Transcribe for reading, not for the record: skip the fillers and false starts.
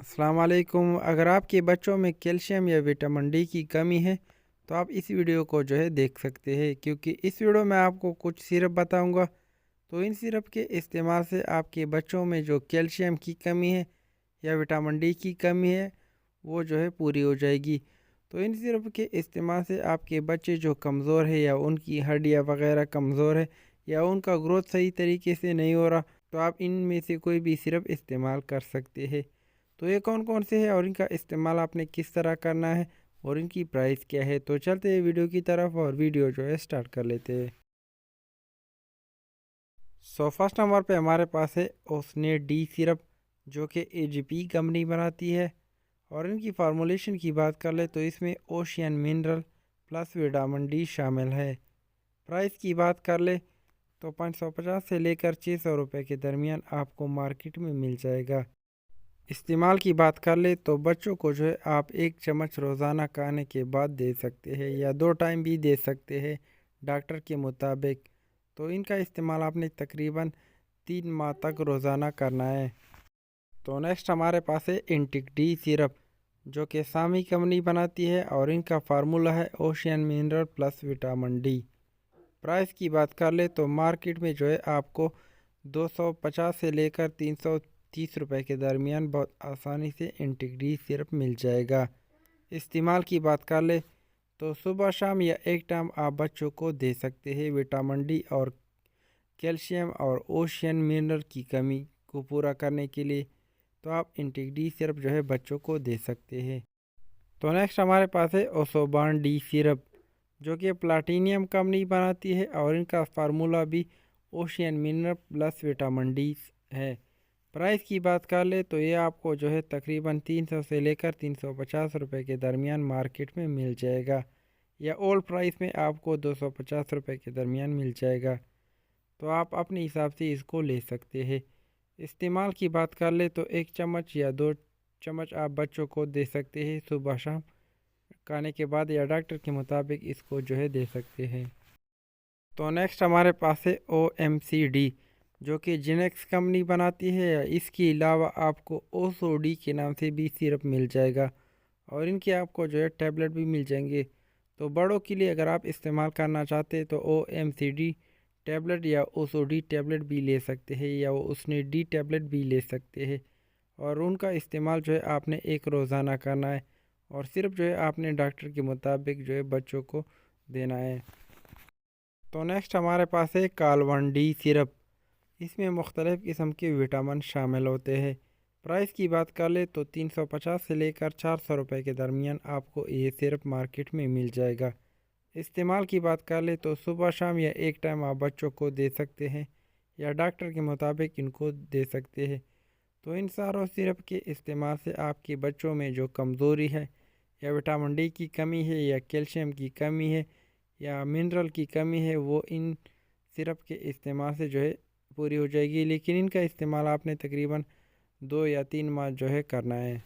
अस्सलाम वालेकुम। अगर आपके बच्चों में कैल्शियम या विटामिन डी की कमी है तो आप इस वीडियो को देख सकते हैं, क्योंकि इस वीडियो में आपको कुछ सिरप बताऊंगा। तो इन सिरप के इस्तेमाल से आपके बच्चों में जो कैल्शियम की कमी है या विटामिन डी की कमी है वो पूरी हो जाएगी। तो इन सिरप के इस्तेमाल से आपके बच्चे जो कमज़ोर है या उनकी हड्डियाँ वगैरह कमज़ोर है या उनका ग्रोथ सही तरीके से नहीं हो रहा, तो आप इनमें से कोई भी सिरप इस्तेमाल कर सकते हैं। तो ये कौन कौन से हैं और इनका इस्तेमाल आपने किस तरह करना है और इनकी प्राइस क्या है, तो चलते हैं वीडियो की तरफ और वीडियो स्टार्ट कर लेते हैं। सो फर्स्ट नंबर पे हमारे पास है ओसने डी सिरप, जो कि एजीपी कंपनी बनाती है। और इनकी फार्मूलेशन की बात कर ले तो इसमें ocean mineral plus vitamin D शामिल है। प्राइस की बात कर ले तो 550 से लेकर 600 रुपये के दरमियान आपको मार्केट में मिल जाएगा। इस्तेमाल की बात कर ले तो बच्चों को आप एक चम्मच रोज़ाना खाने के बाद दे सकते हैं या 2 टाइम भी दे सकते हैं डॉक्टर के मुताबिक। तो इनका इस्तेमाल आपने तकरीबन 3 माह तक रोज़ाना करना है। तो नेक्स्ट हमारे पास है इंटिक डी सिरप, जो कि सामी कंपनी बनाती है और इनका फार्मूला है ocean mineral plus vitamin D. Price की बात कर ले तो मार्केट में आपको 250 से लेकर 330 रुपए के दरमियान बहुत आसानी से इंटिक डी सिरप मिल जाएगा। इस्तेमाल की बात कर ले तो सुबह शाम या एक टाइम आप बच्चों को दे सकते हैं विटामिन डी और कैल्शियम और ओशियन मिनरल की कमी को पूरा करने के लिए। तो आप इंटिक डी सिरप बच्चों को दे सकते हैं। तो नेक्स्ट हमारे पास है ओसोबान डी सिरप, जो कि प्लाटीनियम कंपनी बनाती है और इनका फार्मूला भी ocean mineral plus vitamin D है। प्राइस की बात कर ले तो ये आपको तकरीबन 300 से लेकर 350 रुपए के दरमियान मार्केट में मिल जाएगा या ओल्ड प्राइस में आपको 250 रुपए के दरमियान मिल जाएगा। तो आप अपने हिसाब से इसको ले सकते हैं। इस्तेमाल की बात कर ले तो 1 चम्मच या 2 चम्मच आप बच्चों को दे सकते हैं सुबह शाम खाने के बाद, या डॉक्टर के मुताबिक इसको दे सकते हैं। तो नेक्स्ट हमारे पास है OMCD, जो कि जिनेक्स कंपनी बनाती है। इसके अलावा आपको OSOD के नाम से भी सिरप मिल जाएगा और इनके आपको टैबलेट भी मिल जाएंगे। तो बड़ों के लिए अगर आप इस्तेमाल करना चाहते हैं तो OMCD टैबलेट या OSOD टैबलेट भी ले सकते हैं या वो उसने डी टैबलेट भी ले सकते हैं। और उनका इस्तेमाल आपने एक रोज़ाना करना है और सिर्फ आपने डॉक्टर के मुताबिक बच्चों को देना है। तो नेक्स्ट हमारे पास है कालवन डी सिरप। इसमें मुख्तलिफ़ किस्म के विटामिन शामिल होते हैं। प्राइस की बात कर ले तो 350 से लेकर 400 रुपये के दरमियान आपको ये सिरप मार्केट में मिल जाएगा। इस्तेमाल की बात कर ले तो सुबह शाम या एक टाइम आप बच्चों को दे सकते हैं या डॉक्टर के मुताबिक इनको दे सकते हैं। तो इन सारों सिरप के इस्तेमाल से आपके बच्चों में जो कमज़ोरी है या विटामिन डी की कमी है या कैल्शियम की कमी है या मिनरल की कमी है, वो इन सिरप के इस्तेमाल से पूरी हो जाएगी। लेकिन इनका इस्तेमाल आपने तकरीबन 2 या 3 माह करना है।